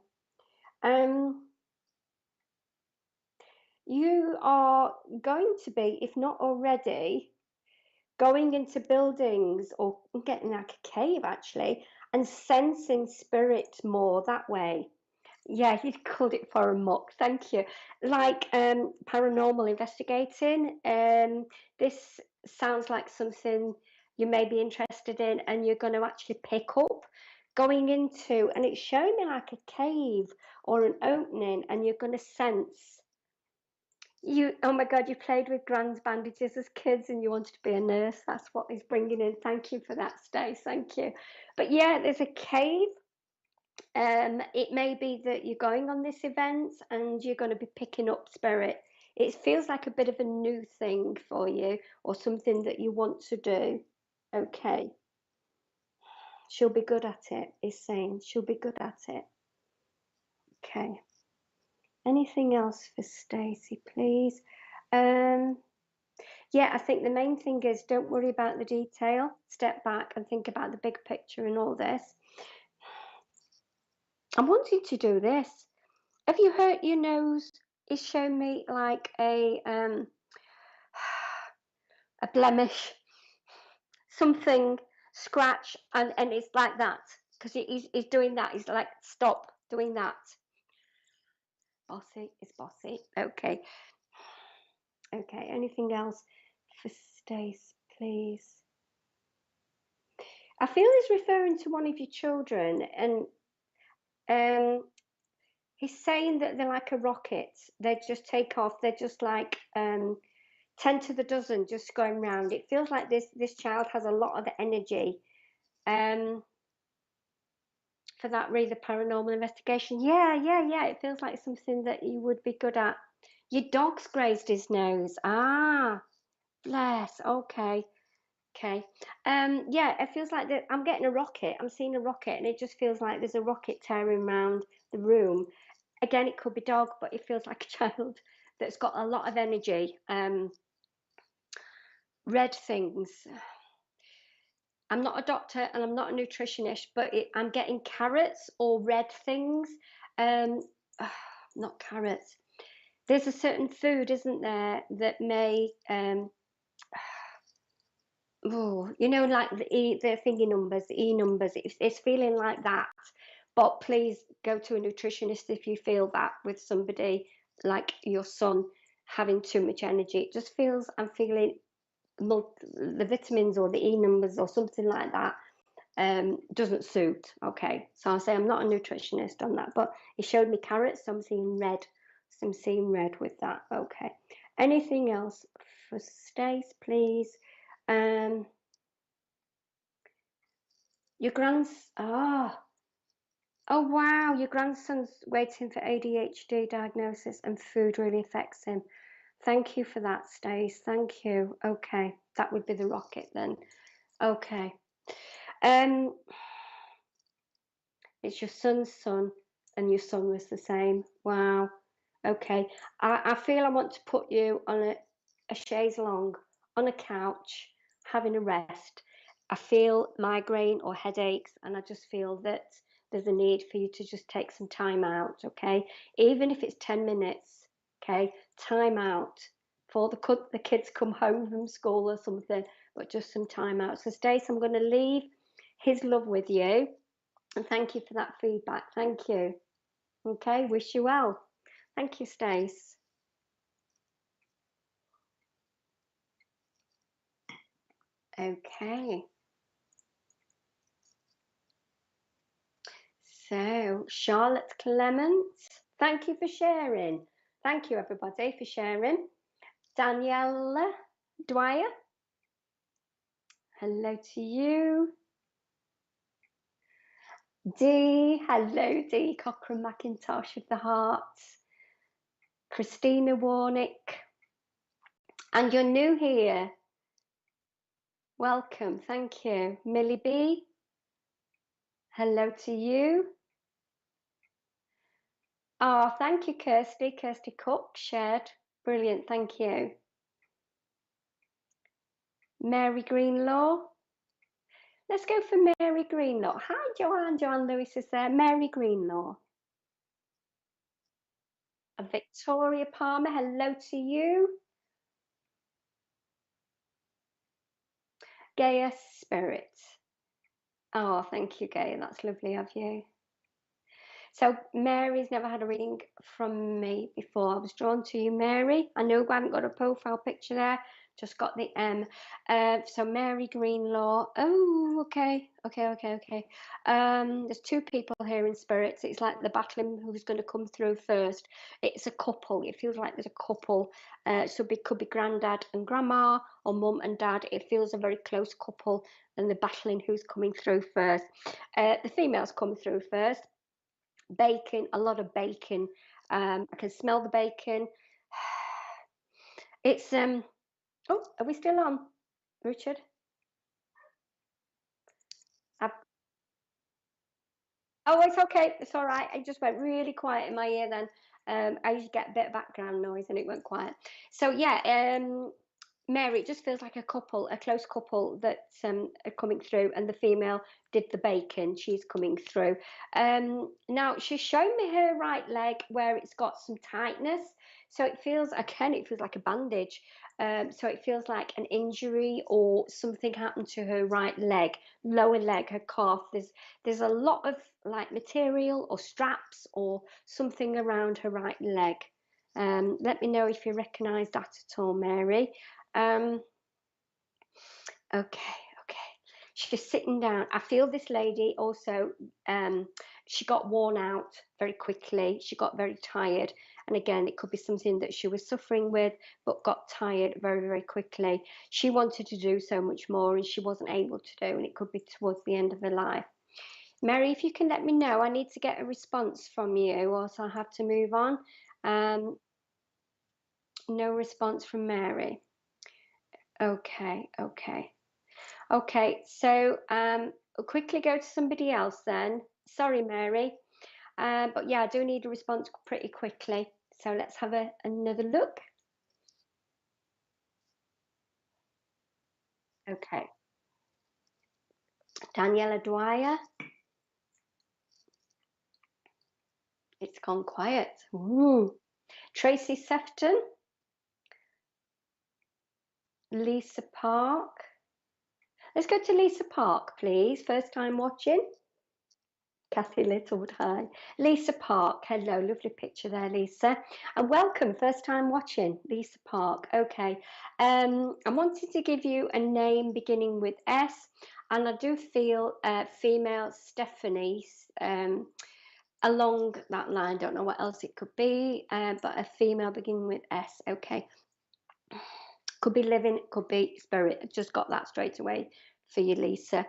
[SPEAKER 1] You are going to be, if not already, going into buildings or getting like a cave actually, and sensing spirit more that way. Yeah, you called it for a muck. Thank you. Like paranormal investigating. This sounds like something you may be interested in, and you're going to actually pick up going into, and it's showing me like a cave or an opening, and you're going to sense you. Oh my God, you played with Grand's bandages as kids, and you wanted to be a nurse. That's what he's bringing in. Thank you for that, Stace. Thank you. But yeah, there's a cave. It may be that you're going on this event and you're going to be picking up spirit. It feels like a bit of a new thing for you, or something that you want to do. Okay. She'll be good at it, he's saying. She'll be good at it. Okay. Anything else for Stacey, please? Yeah, I think the main thing is don't worry about the detail. Step back and think about the big picture and all this. I'm wanting to do this. Have you hurt your nose? It's shown me like a blemish, something, scratch, and it's like that because he's doing that. He's like, stop doing that. Bossy is bossy. Okay. Okay. Anything else for Stace, please? I feel he's referring to one of your children, and he's saying that they're like a rocket. They just take off. They're just like 10 to the dozen, just going round. It feels like this child has a lot of energy. For that reason, paranormal investigation. Yeah. It feels like something that you would be good at. Your dog's grazed his nose. Ah, bless. Okay. Yeah, it feels like that. I'm getting a rocket. I'm seeing a rocket, and it just feels like there's a rocket tearing around the room. Again, it could be dog, but it feels like a child that's got a lot of energy. Red things. I'm not a doctor and I'm not a nutritionist, but I'm getting carrots or red things. Not carrots. There's a certain food, isn't there, that may, like the thingy numbers, the E numbers. It's feeling like that. But please go to a nutritionist if you feel that with somebody like your son having too much energy. It just feels, I'm feeling the vitamins or the E numbers or something like that doesn't suit. Okay, so I'll say I'm not a nutritionist on that, but he showed me carrots, so I'm seeing red. So I'm seeing red with that. Okay, anything else for Stace, please? Your oh wow, your grandson's waiting for ADHD diagnosis and food really affects him. Thank you for that, Stace. Thank you. Okay, that would be the rocket then. Okay. It's your son's son, and your son was the same. Wow. Okay. I feel I want to put you on a chaise longue, on a couch, having a rest. I feel migraine or headaches, and I just feel that there's a need for you to just take some time out, okay? Even if it's 10 minutes, okay? Time out before the kids come home from school or something, but just some time out. So, Stace, I'm going to leave his love with you. And thank you for that feedback. Thank you. Okay, wish you well. Thank you, Stace. Okay. So, Charlotte Clement, thank you for sharing. Thank you, everybody, for sharing. Daniela Dwyer, hello to you. Dee, hello, Dee Cochrane McIntosh of the Hearts. Christina Warnick, and you're new here. Welcome, thank you. Millie B, hello to you. Oh, thank you, Kirsty. Kirsty Cook shared. Brilliant, thank you. Mary Greenlaw. Let's go for Mary Greenlaw. Hi, Joanne. Joanne Lewis is there. Mary Greenlaw. Victoria Palmer, hello to you. Gaia Spirit. Oh, thank you, Gaia. That's lovely of you. So Mary's never had a reading from me before. I was drawn to you, Mary. I know I haven't got a profile picture there, just got the M. So Mary Greenlaw. Oh, okay. There's two people here in spirits. It's like the battling who's going to come through first. It's a couple. It feels like there's a couple. So it could be granddad and grandma, or mum and dad. It feels a very close couple, and the battling who's coming through first. The females come through first. Bacon, a lot of bacon. I can smell the bacon. It's oh, are we still on, Richard? Oh, it's okay. It's all right. I just went really quiet in my ear then. I used to get a bit of background noise and it went quiet. So yeah, Mary, it just feels like a couple, a close couple that's are coming through, and the female did the bacon. She's coming through. Now she's shown me her right leg where it's got some tightness. So it feels, again, it feels like a bandage. So it feels like an injury or something happened to her right leg, lower leg, her calf. There's a lot of like material or straps or something around her right leg. Let me know if you recognise that at all, Mary. Okay. She's sitting down. I feel this lady also, she got worn out very quickly. She got very tired. And again, it could be something that she was suffering with, but got tired very, very quickly. She wanted to do so much more and she wasn't able to do, and it could be towards the end of her life. Mary, if you can let me know, I need to get a response from you, or else I'll have to move on. No response from Mary. Okay. So I'll quickly go to somebody else then. Sorry, Mary. But yeah, I do need a response pretty quickly. So let's have another look. Okay. Daniela Dwyer. It's gone quiet. Ooh. Tracy Sefton. Lisa Park. Let's go to Lisa Park, please. First time watching. Kathy Littlewood, hi. Lisa Park, hello, lovely picture there, Lisa. And welcome, first time watching, Lisa Park. Okay, I wanted to give you a name beginning with S, and I do feel female Stephanie along that line. Don't know what else it could be, but a female beginning with S, okay. Could be living, could be spirit. I just got that straight away for you, Lisa.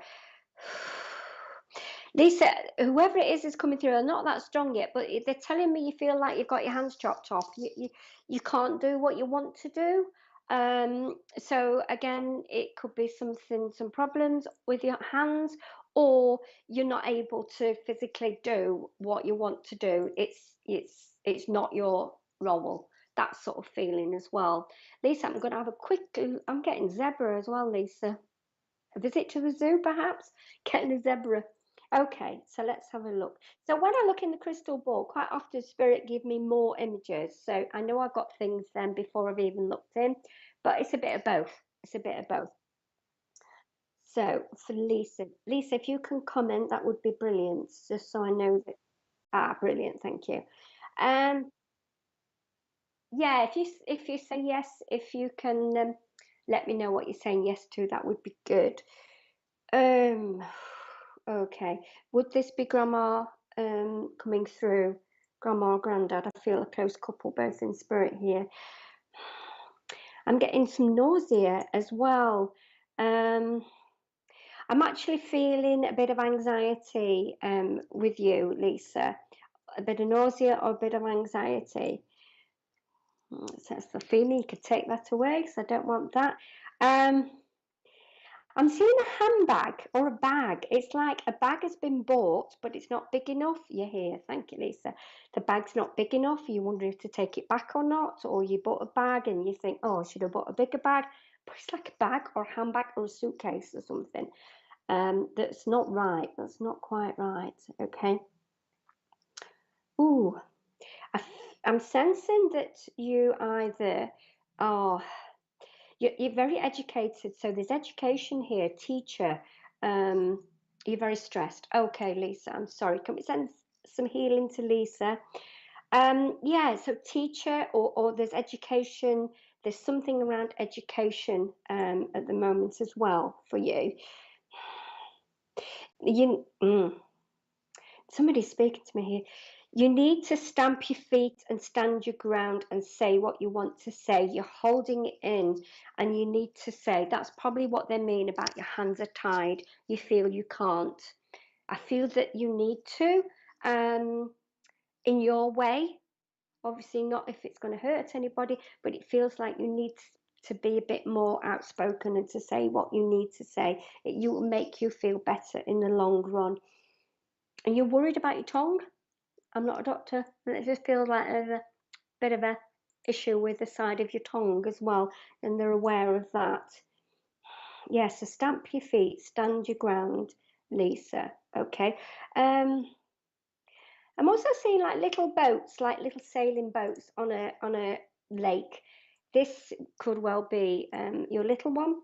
[SPEAKER 1] Lisa, whoever it is coming through, are not that strong yet, but they're telling me you feel like you've got your hands chopped off. You can't do what you want to do. So again, it could be some problems with your hands, or you're not able to physically do what you want to do. It's not your role. That sort of feeling as well. Lisa, I'm going to have a quick. I'm getting zebra as well, Lisa. A visit to the zoo, perhaps? Getting a zebra. Okay, so let's have a look. So when I look in the crystal ball, quite often Spirit give me more images. So I know I've got things then before I've even looked in, but it's a bit of both. It's a bit of both. So for Lisa, if you can comment, that would be brilliant, just so I know that. Brilliant, thank you. Yeah, if you say yes, if you can let me know what you're saying yes to, that would be good. Okay. Would this be grandma coming through? Grandma or granddad? I feel a close couple, both in spirit here. I'm getting some nausea as well. I'm actually feeling a bit of anxiety with you, Lisa. A bit of nausea or a bit of anxiety. So that's the feeling. You could take that away, because I don't want that. I'm seeing a handbag or a bag. It's like a bag has been bought, but it's not big enough. You're here. Thank you, Lisa. The bag's not big enough. You wonder if to take it back or not, or you bought a bag and you think, oh, I should have bought a bigger bag. But it's like a bag or a handbag or a suitcase or something. that's not right. That's not quite right. Okay. Ooh, I'm sensing that you either are you're very educated. So there's education here, teacher. You're very stressed. Okay, Lisa, I'm sorry. Can we send some healing to Lisa? Yeah, so teacher or there's education. There's something around education at the moment as well for you. Somebody's speaking to me here. You need to stamp your feet and stand your ground and say what you want to say. You're holding it in and you need to say. That's probably what they mean about your hands are tied. You feel you can't. I feel that you need to, in your way. Obviously not if it's going to hurt anybody, but it feels like you need to be a bit more outspoken and to say what you need to say. It will make you feel better in the long run. And you're worried about your tongue? I'm not a doctor, and it just feels like there's a bit of a issue with the side of your tongue as well, and they're aware of that. Yes, so stamp your feet, stand your ground, Lisa. Okay. I'm also seeing like little boats, like little sailing boats on a lake. This could well be your little one,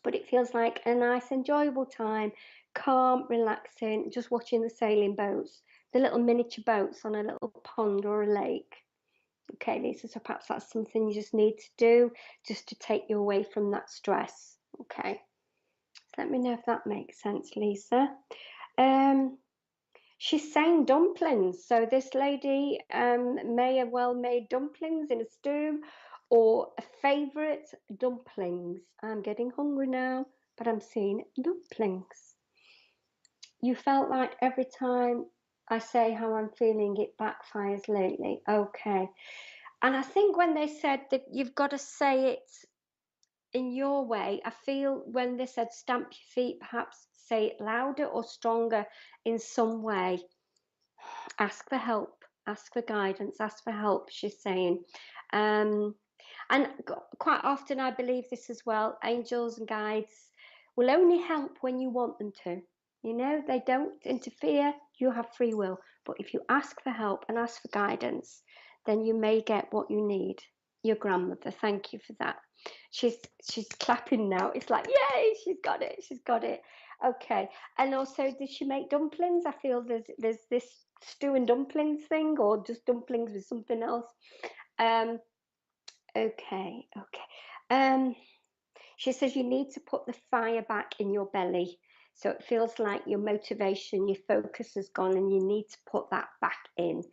[SPEAKER 1] but it feels like a nice, enjoyable time, calm, relaxing, just watching the sailing boats, the little miniature boats on a little pond or a lake. Okay, Lisa, so perhaps that's something you just need to do just to take you away from that stress. Okay, so let me know if that makes sense, Lisa. She's saying dumplings. So this lady may have well made dumplings in a stew or a favourite dumplings. I'm getting hungry now, but I'm seeing dumplings. You felt like every time I say how I'm feeling, it backfires lately. Okay. And I think when they said that you've got to say it in your way, I feel when they said stamp your feet, perhaps say it louder or stronger in some way. Ask for help, ask for guidance, ask for help, she's saying. And quite often I believe this as well, angels and guides will only help when you want them to. You know, they don't interfere, you have free will. But if you ask for help and ask for guidance, then you may get what you need. Your grandmother, thank you for that. She's clapping now. It's like, yay, she's got it, she's got it. Okay. And also, did she make dumplings? I feel there's this stew and dumplings thing, or just dumplings with something else. Okay. She says you need to put the fire back in your belly. So it feels like your motivation, your focus has gone, and you need to put that back in.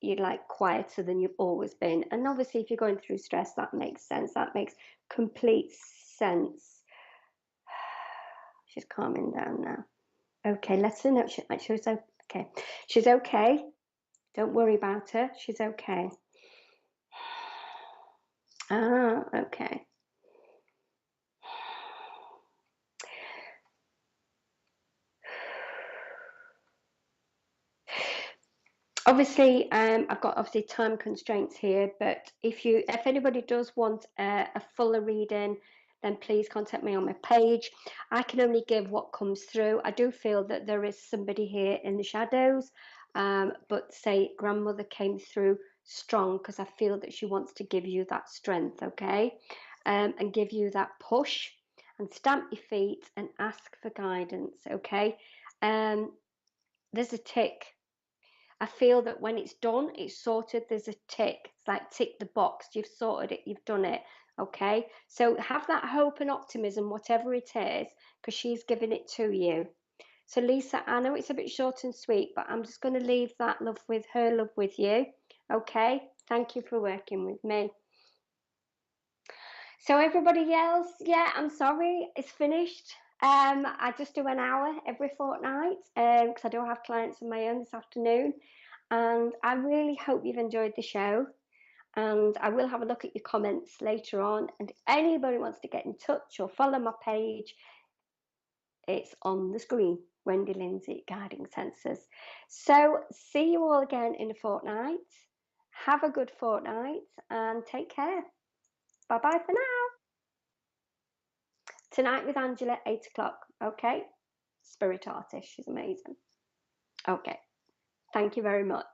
[SPEAKER 1] You're like quieter than you've always been. And obviously, if you're going through stress, that makes sense. That makes complete sense. She's calming down now. Okay, let her know. She's okay. She's okay. Don't worry about her. She's okay. Ah, okay. Obviously, I've got obviously time constraints here, but if anybody does want a fuller reading, then please contact me on my page. I can only give what comes through. I do feel that there is somebody here in the shadows, but say grandmother came through strong because I feel that she wants to give you that strength, okay, and give you that push and stamp your feet and ask for guidance, okay. There's a tick. I feel that when it's done, it's sorted, there's a tick. It's like tick the box. You've sorted it, you've done it. Okay. So have that hope and optimism, whatever it is, because she's giving it to you. So Lisa, I know it's a bit short and sweet, but I'm just going to leave that love with you. Okay. Thank you for working with me. So everybody else, yeah, I'm sorry, it's finished. I just do an hour every fortnight because I do have clients of my own this afternoon. And I really hope you've enjoyed the show. And I will have a look at your comments later on. And if anybody wants to get in touch or follow my page, it's on the screen. Wendi Lindsay, Guiding Sensors. So see you all again in a fortnight. Have a good fortnight and take care. Bye bye for now. Tonight with Angela, 8 o'clock. Okay? Spirit artist. She's amazing. Okay. Thank you very much.